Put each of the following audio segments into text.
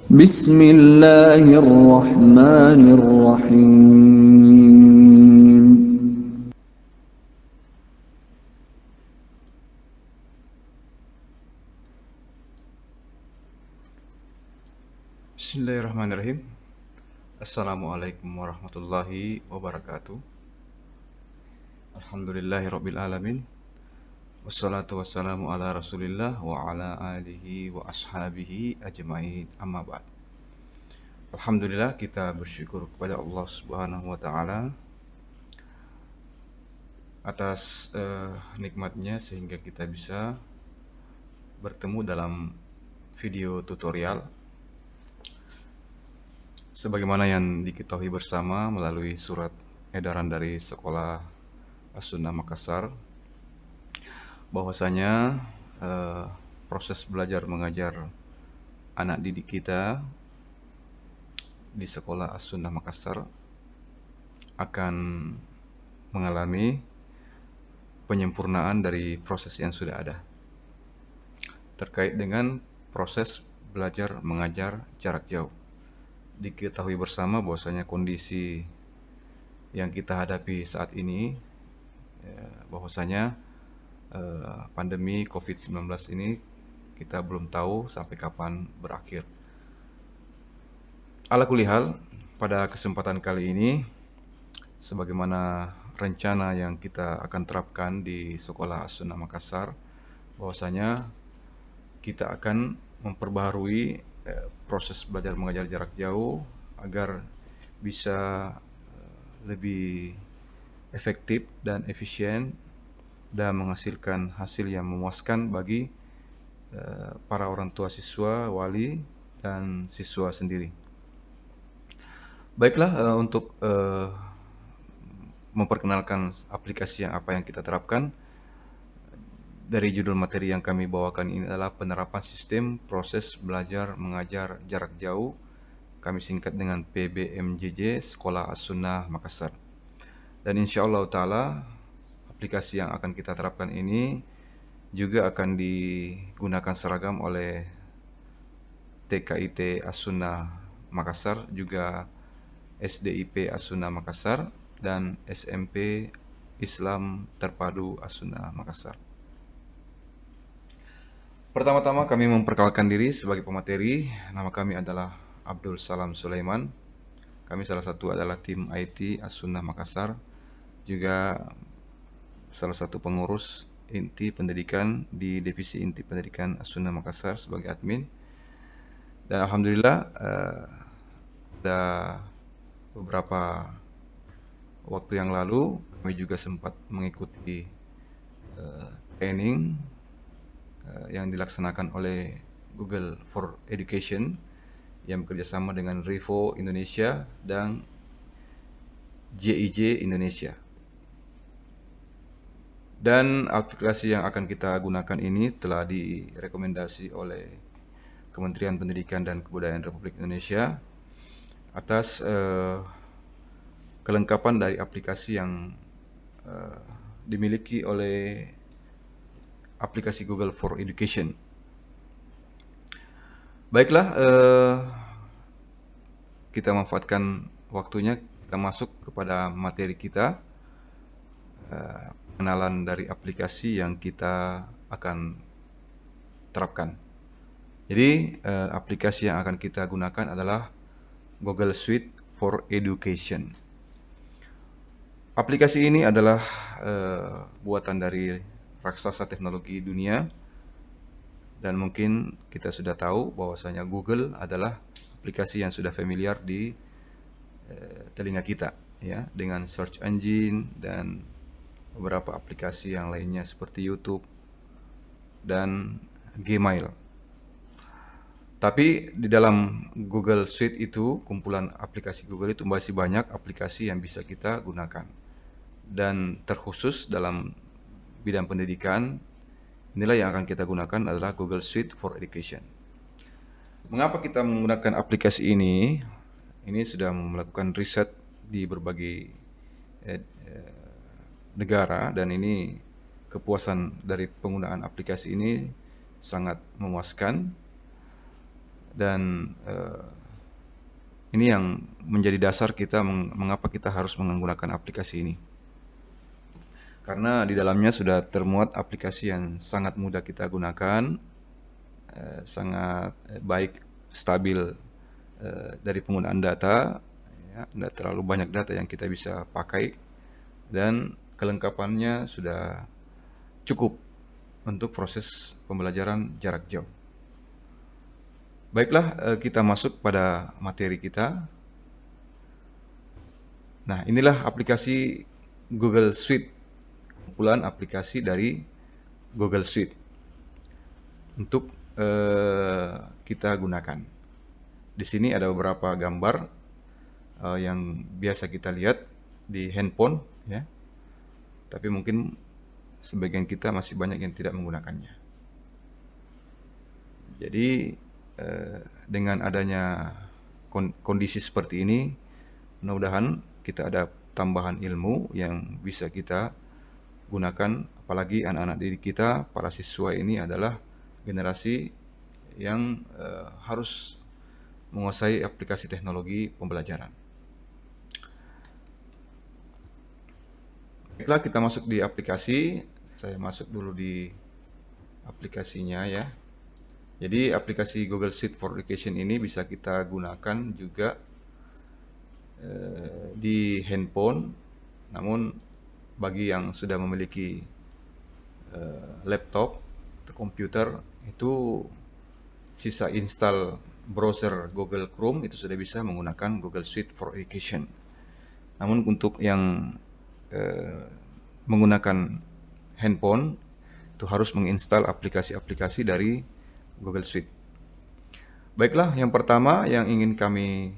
بسم الله الرحمن الرحيم. Bismillahirrahmanirrahim. Assalamualaikum warahmatullahi wabarakatuh. Alhamdulillahirabbil alamin. Wassalatu wassalamu ala Rasulillah wa ala alihi wa ashabihi ajmain. Amma ba'd. Alhamdulillah, kita bersyukur kepada Allah Subhanahu wa taala atas nikmatnya sehingga kita bisa bertemu dalam video tutorial sebagaimana yang diketahui bersama melalui surat edaran dari Sekolah As-Sunnah Makassar, bahwasanya proses belajar mengajar anak didik kita di Sekolah As-Sunnah Makassar akan mengalami penyempurnaan dari proses yang sudah ada terkait dengan proses belajar mengajar jarak jauh. Diketahui bersama bahwasanya kondisi yang kita hadapi saat ini, bahwasanya pandemi COVID-19 ini kita belum tahu sampai kapan berakhir. Ala kulli hal, pada kesempatan kali ini, sebagaimana rencana yang kita akan terapkan di Sekolah As-Sunnah Makassar, bahwasanya kita akan memperbaharui proses belajar mengajar jarak jauh agar bisa lebih efektif dan efisien dan menghasilkan hasil yang memuaskan bagi para orang tua siswa, wali, dan siswa sendiri. Baiklah, untuk memperkenalkan aplikasi apa yang kita terapkan, dari judul materi yang kami bawakan ini adalah penerapan sistem proses belajar mengajar jarak jauh, kami singkat dengan PBMJJ Sekolah As-Sunnah Makassar. Dan insyaallah ta'ala aplikasi yang akan kita terapkan ini juga akan digunakan seragam oleh TKIT As-Sunnah Makassar, juga SDIP As-Sunnah Makassar, dan SMP Islam Terpadu As-Sunnah Makassar. Pertama-tama kami memperkenalkan diri sebagai pemateri. Nama kami adalah Abdul Salam Sulaiman. Kami salah satu adalah tim IT As-Sunnah Makassar, juga salah satu pengurus inti pendidikan di divisi inti pendidikan As-Sunnah Makassar sebagai admin. Dan alhamdulillah ada beberapa waktu yang lalu kami juga sempat mengikuti training yang dilaksanakan oleh Google for Education yang bekerjasama dengan Revo Indonesia dan JIJ Indonesia. Dan aplikasi yang akan kita gunakan ini telah direkomendasi oleh Kementerian Pendidikan dan Kebudayaan Republik Indonesia atas kelengkapan dari aplikasi yang dimiliki oleh aplikasi Google for Education. Baiklah, kita manfaatkan waktunya, kita masuk kepada materi kita, pengenalan dari aplikasi yang kita akan terapkan. Jadi aplikasi yang akan kita gunakan adalah Google Suite for Education. Aplikasi ini adalah buatan dari raksasa teknologi dunia, dan mungkin kita sudah tahu bahwasanya Google adalah aplikasi yang sudah familiar di telinga kita, ya, dengan search engine dan beberapa aplikasi yang lainnya seperti YouTube dan Gmail. Tapi di dalam Google Suite itu, kumpulan aplikasi Google itu masih banyak aplikasi yang bisa kita gunakan. Dan terkhusus dalam bidang pendidikan, inilah yang akan kita gunakan adalah Google Suite for Education. Mengapa kita menggunakan aplikasi ini? Ini sudah melakukan riset di berbagai negara, dan ini kepuasan dari penggunaan aplikasi ini sangat memuaskan. Dan ini yang menjadi dasar kita mengapa kita harus menggunakan aplikasi ini. Karena di dalamnya sudah termuat aplikasi yang sangat mudah kita gunakan, sangat baik, stabil dari penggunaan data, ya, tidak terlalu banyak data yang kita bisa pakai, dan kelengkapannya sudah cukup untuk proses pembelajaran jarak jauh. Baiklah, kita masuk pada materi kita. Nah, inilah aplikasi Google Suite, kumpulan aplikasi dari Google Suite untuk kita gunakan. Di sini ada beberapa gambar yang biasa kita lihat di handphone, ya. Tapi mungkin sebagian kita masih banyak yang tidak menggunakannya. Jadi dengan adanya kondisi seperti ini, mudah-mudahan kita ada tambahan ilmu yang bisa kita gunakan, apalagi anak-anak didik kita, para siswa ini adalah generasi yang harus menguasai aplikasi teknologi pembelajaran. Baiklah, kita masuk di aplikasi. Saya masuk dulu di aplikasinya, ya. Jadi aplikasi Google Sheet for Education ini bisa kita gunakan juga di handphone. Namun bagi yang sudah memiliki laptop atau komputer, itu sisa install browser Google Chrome itu sudah bisa menggunakan Google Sheet for Education. Namun untuk yang menggunakan handphone itu harus menginstal aplikasi-aplikasi dari Google Suite. Baiklah, yang pertama yang ingin kami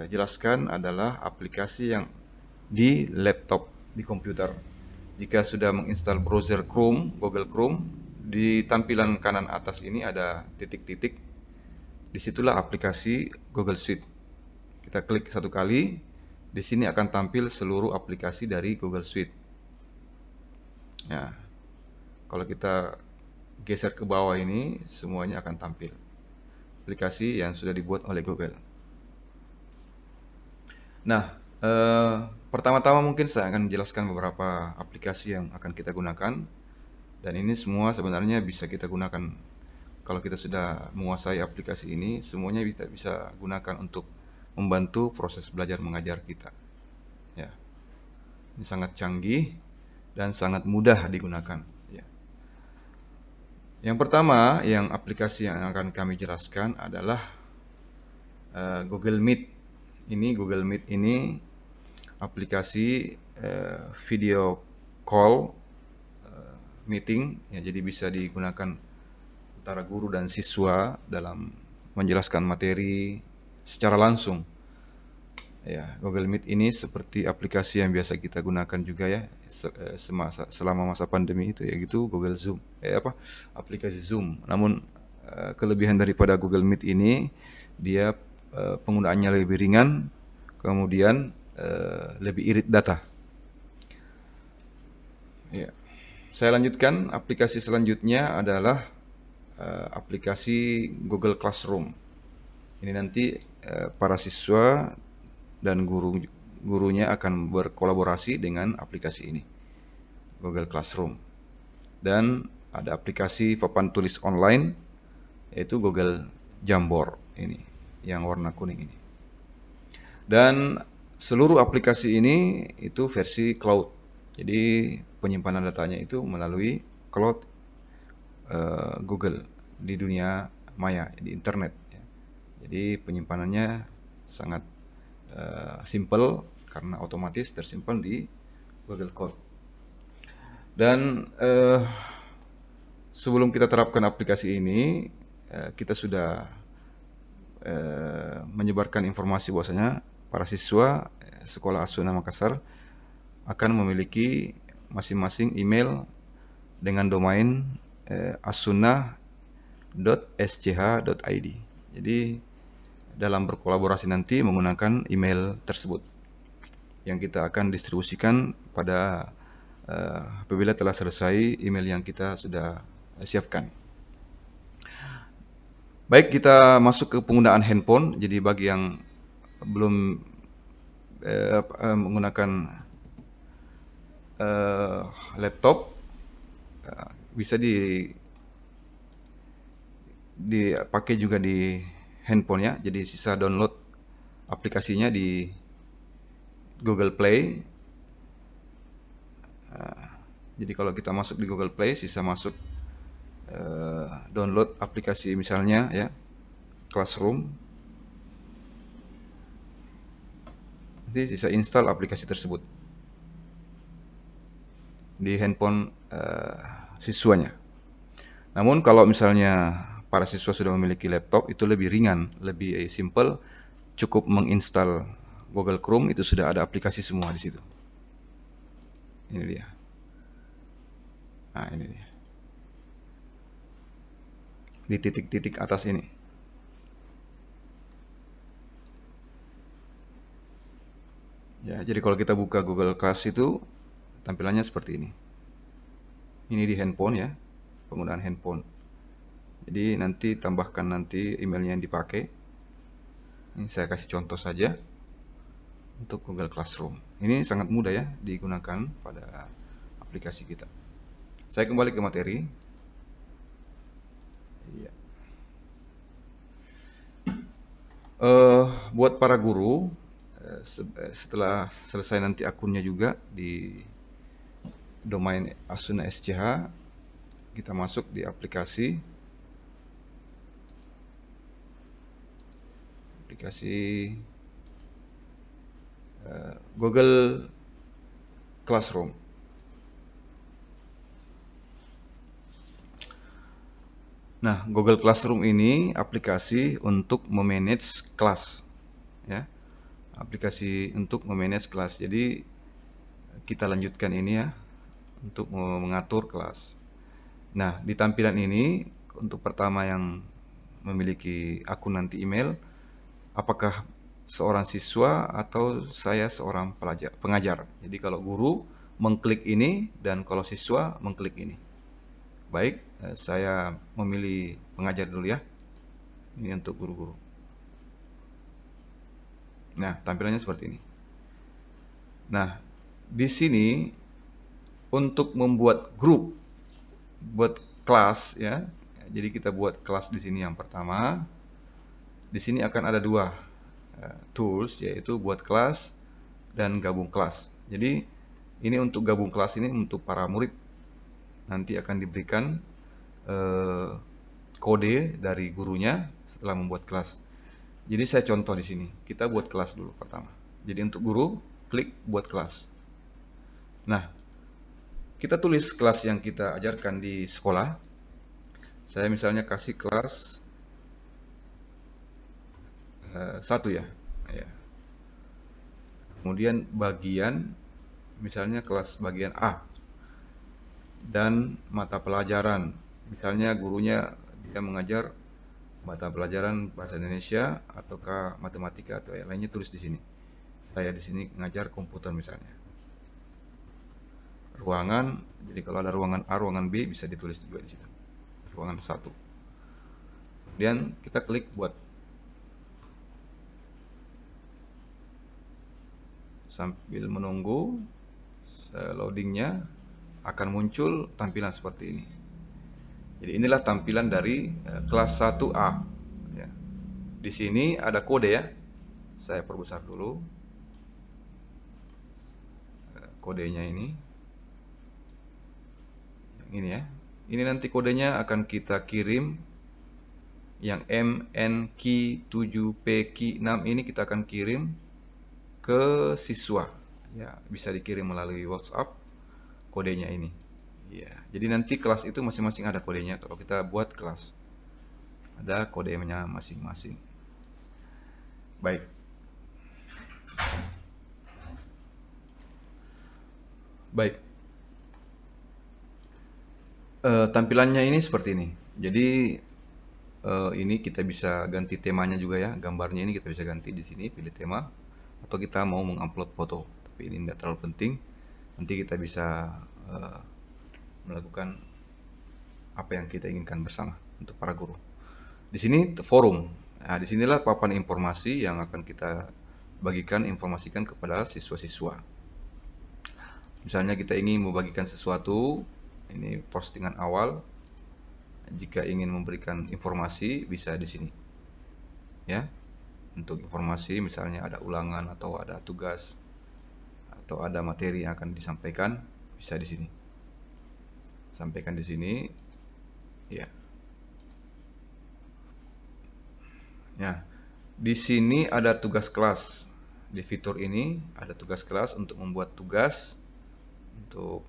jelaskan adalah aplikasi yang di laptop, di komputer. Jika sudah menginstal browser Chrome, Google Chrome, di tampilan kanan atas ini ada titik-titik. Disitulah aplikasi Google Suite. Kita klik satu kali, di sini akan tampil seluruh aplikasi dari Google Suite. Ya, kalau kita geser ke bawah ini, semuanya akan tampil. Aplikasi yang sudah dibuat oleh Google. Nah, pertama-tama mungkin saya akan menjelaskan beberapa aplikasi yang akan kita gunakan. Dan ini semua sebenarnya bisa kita gunakan. Kalau kita sudah menguasai aplikasi ini, semuanya kita bisa gunakan untuk membantu proses belajar mengajar kita. Ya, ini sangat canggih dan sangat mudah digunakan. Yang pertama, yang aplikasi yang akan kami jelaskan adalah Google Meet. Google Meet ini aplikasi video call meeting, ya, jadi bisa digunakan antara guru dan siswa dalam menjelaskan materi secara langsung. Ya, Google Meet ini seperti aplikasi yang biasa kita gunakan juga, ya, selama masa pandemi itu, ya gitu, Google Zoom, aplikasi Zoom. Namun kelebihan daripada Google Meet ini, dia penggunaannya lebih ringan, kemudian lebih irit data. Ya. Saya lanjutkan, aplikasi selanjutnya adalah aplikasi Google Classroom. Ini nanti para siswa dan gurunya akan berkolaborasi dengan aplikasi ini, Google Classroom. Dan ada aplikasi papan tulis online, yaitu Google Jamboard ini, yang warna kuning ini. Dan seluruh aplikasi ini itu versi cloud. Jadi penyimpanan datanya itu melalui cloud Google di dunia maya, di internet. Jadi penyimpanannya sangat simple karena otomatis tersimpan di Google Cloud. Dan sebelum kita terapkan aplikasi ini, kita sudah menyebarkan informasi bahwasanya para siswa Sekolah As-Sunnah Makassar akan memiliki masing-masing email dengan domain assunnah.sch.id. Jadi dalam berkolaborasi nanti menggunakan email tersebut yang kita akan distribusikan pada apabila telah selesai email yang kita sudah siapkan. Baik, kita masuk ke penggunaan handphone. Jadi bagi yang belum menggunakan laptop, bisa dipakai juga di handphone ya. Jadi sisa download aplikasinya di Google Play. Jadi kalau kita masuk di Google Play, sisa masuk download aplikasi misalnya ya, Classroom. Nanti sisa install aplikasi tersebut di handphone siswanya. Namun kalau misalnya para siswa sudah memiliki laptop, itu lebih ringan, lebih simple, cukup menginstal Google Chrome, itu sudah ada aplikasi semua di situ. Ini dia. Nah, ini dia. Di titik-titik atas ini. Ya, jadi kalau kita buka Google Class itu tampilannya seperti ini. Ini di handphone ya, penggunaan handphone. Jadi nanti tambahkan nanti emailnya yang dipakai. Ini saya kasih contoh saja untuk Google Classroom. Ini sangat mudah ya digunakan pada aplikasi kita. Saya kembali ke materi. Iya. Buat para guru, setelah selesai nanti akunnya juga di domain Asuna SCH, kita masuk di aplikasi Google Classroom. Nah, Google Classroom ini aplikasi untuk memanage kelas, ya. Aplikasi untuk memanage kelas. Jadi kita lanjutkan ini ya, untuk mengatur kelas. Nah, di tampilan ini untuk pertama yang memiliki akun nanti email, apakah seorang siswa atau saya seorang pengajar. Jadi kalau guru mengklik ini dan kalau siswa mengklik ini. Baik, saya memilih pengajar dulu ya. Ini untuk guru-guru. Nah, tampilannya seperti ini. Nah, di sini untuk membuat grup, buat kelas ya. Jadi kita buat kelas di sini yang pertama. Di sini akan ada dua tools, yaitu buat kelas dan gabung kelas. Jadi ini untuk gabung kelas ini untuk para murid. Nanti akan diberikan kode dari gurunya setelah membuat kelas. Jadi saya contoh di sini. Kita buat kelas dulu pertama. Jadi untuk guru, klik buat kelas. Nah, kita tulis kelas yang kita ajarkan di sekolah. Saya misalnya kasih kelas 1 ya. Kemudian bagian, misalnya kelas bagian A. Dan mata pelajaran. Misalnya gurunya dia mengajar mata pelajaran bahasa Indonesia ataukah matematika atau yang lainnya, tulis di sini. Saya di sini mengajar komputer misalnya. Ruangan, jadi kalau ada ruangan A, ruangan B bisa ditulis juga di situ. Ruangan 1. Kemudian kita klik buat. Sambil menunggu loadingnya akan muncul tampilan seperti ini. Jadi inilah tampilan dari kelas 1A. Ya. Di sini ada kode ya. Saya perbesar dulu kodenya ini. Ini ya. Ini nanti kodenya akan kita kirim. Yang MNQ7P6 ini kita akan kirim ke siswa. Ya, bisa dikirim melalui WhatsApp kodenya ini. Ya, jadi nanti kelas itu masing-masing ada kodenya. Kalau kita buat kelas, ada kodenya masing-masing. Baik. Baik. Tampilannya ini seperti ini. Jadi ini kita bisa ganti temanya juga ya. Gambarnya ini kita bisa ganti di sini, pilih tema. Atau kita mau mengupload foto. Tapi ini tidak terlalu penting. Nanti kita bisa melakukan apa yang kita inginkan bersama untuk para guru. Di sini forum. Nah, disinilah papan informasi yang akan kita informasikan kepada siswa-siswa. Misalnya kita ingin membagikan sesuatu, ini postingan awal. Jika ingin memberikan informasi, bisa di sini. Ya, untuk informasi misalnya ada ulangan atau ada tugas atau ada materi yang akan disampaikan, bisa di sini. Sampaikan di sini. Ya. Ya, di sini ada tugas kelas. Di fitur ini ada tugas kelas untuk membuat tugas untuk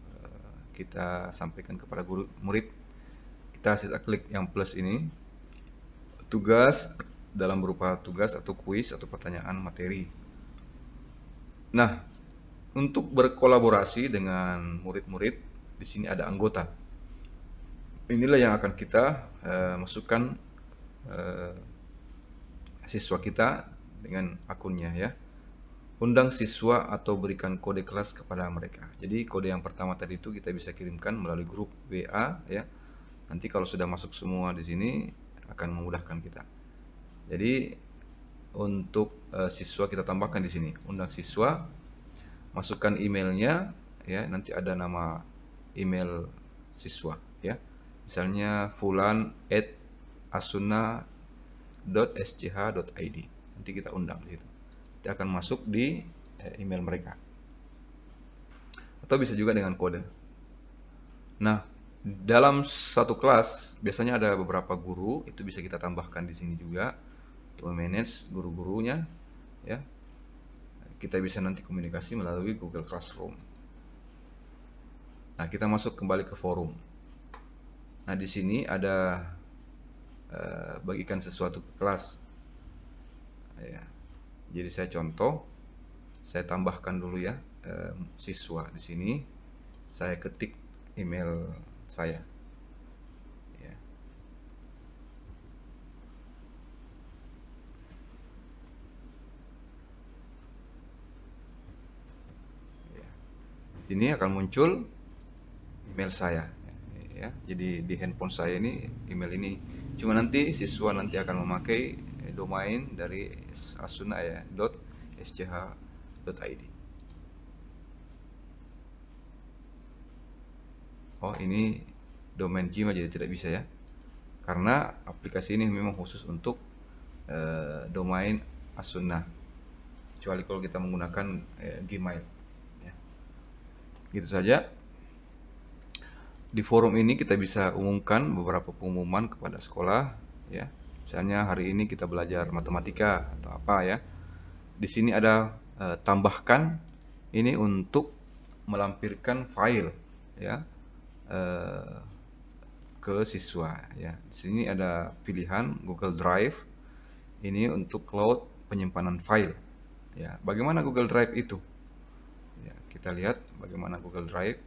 kita sampaikan kepada guru murid. Kita klik yang plus ini. Tugas dalam berupa tugas atau kuis atau pertanyaan materi. Nah, untuk berkolaborasi dengan murid-murid, di sini ada anggota. Inilah yang akan kita masukkan siswa kita dengan akunnya ya. Undang siswa atau berikan kode kelas kepada mereka. Jadi kode yang pertama tadi itu kita bisa kirimkan melalui grup WA ya. Nanti kalau sudah masuk semua di sini akan memudahkan kita. Jadi untuk siswa kita tambahkan di sini. Undang siswa, masukkan emailnya ya. Nanti ada nama email siswa ya. Misalnya fulan@asuna.sch.id. Nanti kita undang di situ. Nanti akan masuk di email mereka. Atau bisa juga dengan kode. Nah, dalam satu kelas biasanya ada beberapa guru, itu bisa kita tambahkan di sini juga untuk manage guru-gurunya ya. Kita bisa nanti komunikasi melalui Google Classroom. Nah, kita masuk kembali ke forum. Nah, di sini ada bagikan sesuatu ke kelas. Ya. Jadi saya contoh, saya tambahkan dulu ya siswa di sini. Saya ketik email saya. Ya. Ya. Ini akan muncul email saya. Ya, jadi di handphone saya ini email ini. Cuma nanti siswa nanti akan memakai domain dari asuna.sch.id. Oh, ini domain Gmail jadi tidak bisa ya. Karena aplikasi ini memang khusus untuk domain Asuna. Kecuali kalau kita menggunakan Gmail. Ya. Gitu saja. Di forum ini kita bisa umumkan beberapa pengumuman kepada sekolah ya. Misalnya hari ini kita belajar matematika atau apa ya. Di sini ada tambahkan ini untuk melampirkan file ya ke siswa ya. Di sini ada pilihan Google Drive. Ini untuk cloud penyimpanan file ya. Bagaimana Google Drive itu? Ya, kita lihat bagaimana Google Drive.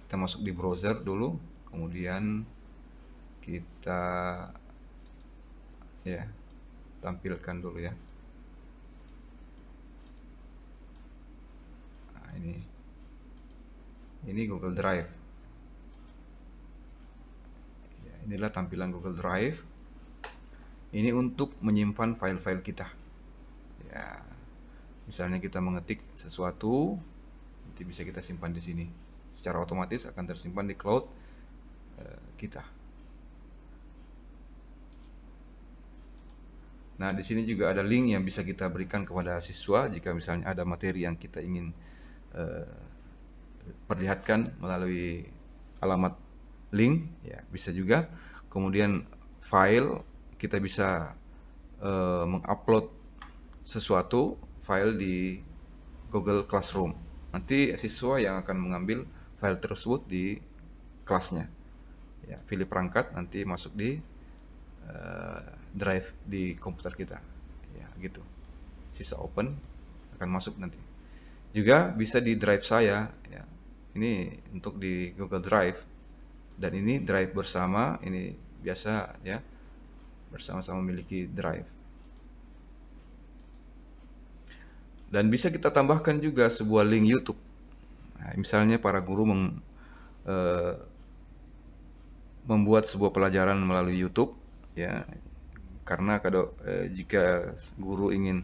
Kita masuk di browser dulu, kemudian kita ya tampilkan dulu ya. Nah, ini Google Drive. Ya, inilah tampilan Google Drive. Ini untuk menyimpan file-file kita. Ya, misalnya kita mengetik sesuatu, nanti bisa kita simpan di sini. Secara otomatis akan tersimpan di cloud kita. Nah, di sini juga ada link yang bisa kita berikan kepada siswa jika misalnya ada materi yang kita ingin perlihatkan melalui alamat link, ya bisa juga. Kemudian file kita bisa mengupload sesuatu file di Google Classroom. Nanti siswa yang akan mengambil file tersebut di kelasnya. Ya, pilih perangkat, nanti masuk di drive di komputer kita. Ya, gitu. Sisa open akan masuk nanti. Juga bisa di drive saya. Ya. Ini untuk di Google Drive. Dan ini drive bersama. Ini biasa ya. Bersama-sama memiliki drive. Dan bisa kita tambahkan juga sebuah link YouTube. Nah, misalnya para guru membuat sebuah pelajaran melalui YouTube. ya. Karena jika guru ingin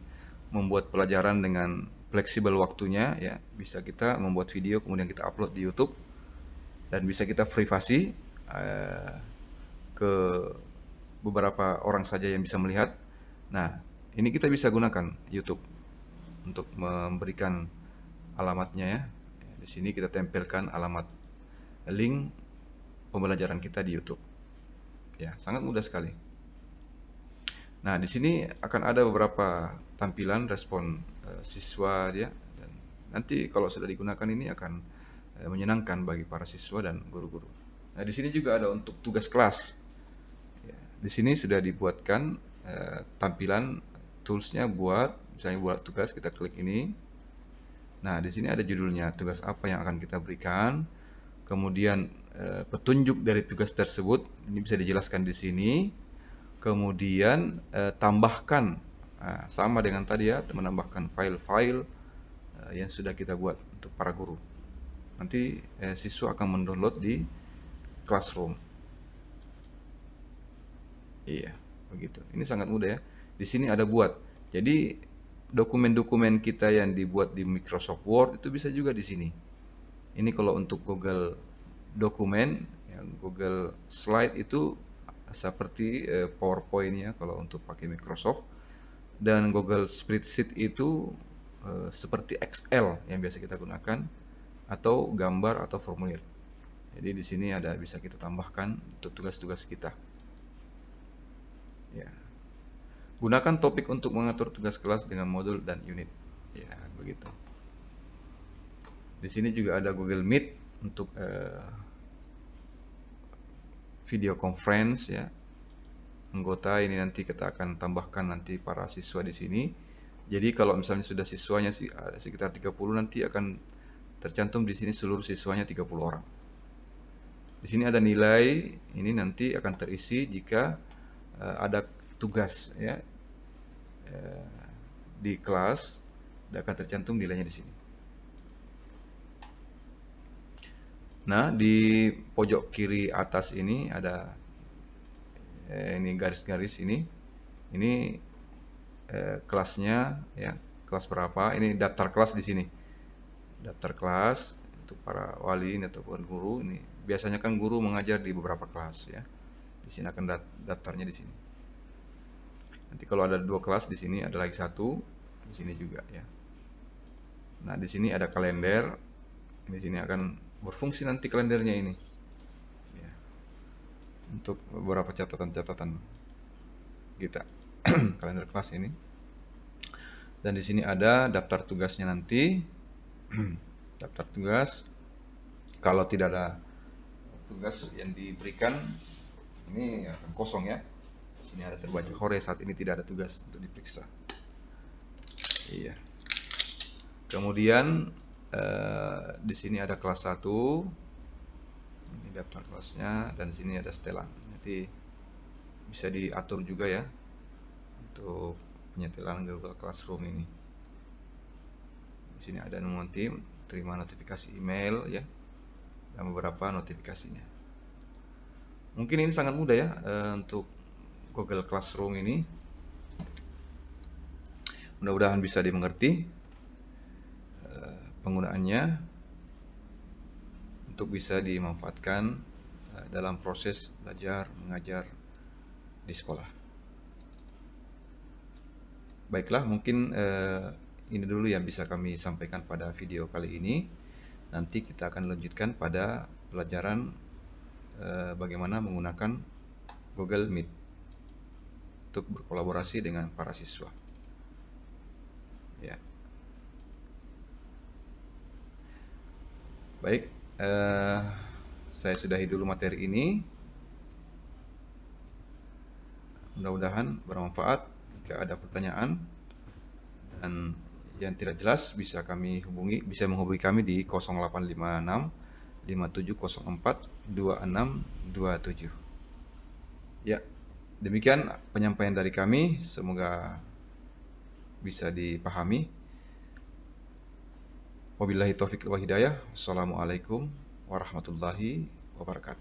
membuat pelajaran dengan fleksibel waktunya, ya bisa kita membuat video kemudian kita upload di YouTube dan bisa kita privasi ke beberapa orang saja yang bisa melihat. Nah, ini kita bisa gunakan YouTube untuk memberikan alamatnya ya. Di sini kita tempelkan alamat link pembelajaran kita di YouTube. Ya, sangat mudah sekali. Nah, di sini akan ada beberapa tampilan respon siswa dia, dan nanti kalau sudah digunakan ini akan menyenangkan bagi para siswa dan guru-guru. Nah, di sini juga ada untuk tugas kelas. Ya, di sini sudah dibuatkan tampilan toolsnya buat, misalnya buat tugas, kita klik ini. Nah, di sini ada judulnya, tugas apa yang akan kita berikan. Kemudian petunjuk dari tugas tersebut, ini bisa dijelaskan di sini. Kemudian tambahkan, sama dengan tadi ya, menambahkan file-file yang sudah kita buat untuk para guru. Nanti siswa akan mendownload di Classroom. Iya, begitu. Ini sangat mudah ya. Di sini ada buat. Jadi dokumen-dokumen kita yang dibuat di Microsoft Word itu bisa juga di sini. Ini kalau untuk Google Dokumen, ya, Google Slide itu seperti PowerPoint ya kalau untuk pakai Microsoft, dan Google Spreadsheet itu seperti Excel yang biasa kita gunakan, atau gambar atau formulir. Jadi di sini ada, bisa kita tambahkan untuk tugas-tugas kita. Ya. Gunakan topik untuk mengatur tugas kelas dengan modul dan unit. Ya, begitu. Di sini juga ada Google Meet untuk video conference ya. Anggota ini nanti kita akan tambahkan nanti para siswa di sini. Jadi kalau misalnya sudah siswanya sekitar 30, nanti akan tercantum di sini seluruh siswanya 30 orang. Di sini ada nilai, ini nanti akan terisi jika ada tugas ya di kelas, akan tercantum nilainya di sini. Nah, di pojok kiri atas ini ada ini garis-garis ini kelasnya ya, kelas berapa, ini daftar kelas di sini. Daftar kelas untuk para wali ataupun guru. Ini biasanya kan guru mengajar di beberapa kelas ya. Di sini akan daftarnya di sini. Nanti kalau ada 2 kelas, di sini ada lagi 1, di sini juga ya. Nah, di sini ada kalender. Di sini akan berfungsi nanti kalendernya ini ya, untuk beberapa catatan-catatan kita. Kalender kelas ini. Dan di sini ada daftar tugasnya nanti. Daftar tugas. Kalau tidak ada tugas yang diberikan, ini akan kosong ya. Di sini ada terbaca hore, saat ini tidak ada tugas untuk diperiksa. Iya. Kemudian di sini ada kelas 1. Ini daftar kelasnya, dan di sini ada setelan. Nanti bisa diatur juga ya untuk penyetelan Google Classroom ini. Di sini ada nanti terima notifikasi email ya, dan beberapa notifikasinya. Mungkin ini sangat mudah ya untuk Google Classroom ini. Mudah-mudahan bisa dimengerti penggunaannya untuk bisa dimanfaatkan dalam proses belajar mengajar di sekolah. Baiklah, mungkin ini dulu yang bisa kami sampaikan pada video kali ini. Nanti kita akan lanjutkan pada pelajaran bagaimana menggunakan Google Meet untuk berkolaborasi dengan para siswa. Ya. Baik, saya sudahi dulu materi ini. Mudah-mudahan bermanfaat. Jika ada pertanyaan dan yang tidak jelas, bisa menghubungi kami di 0856 5704 2627. Ya, demikian penyampaian dari kami. Semoga bisa dipahami. Wabillahi taufiq wal hidayah. Assalamualaikum warahmatullahi wabarakatuh.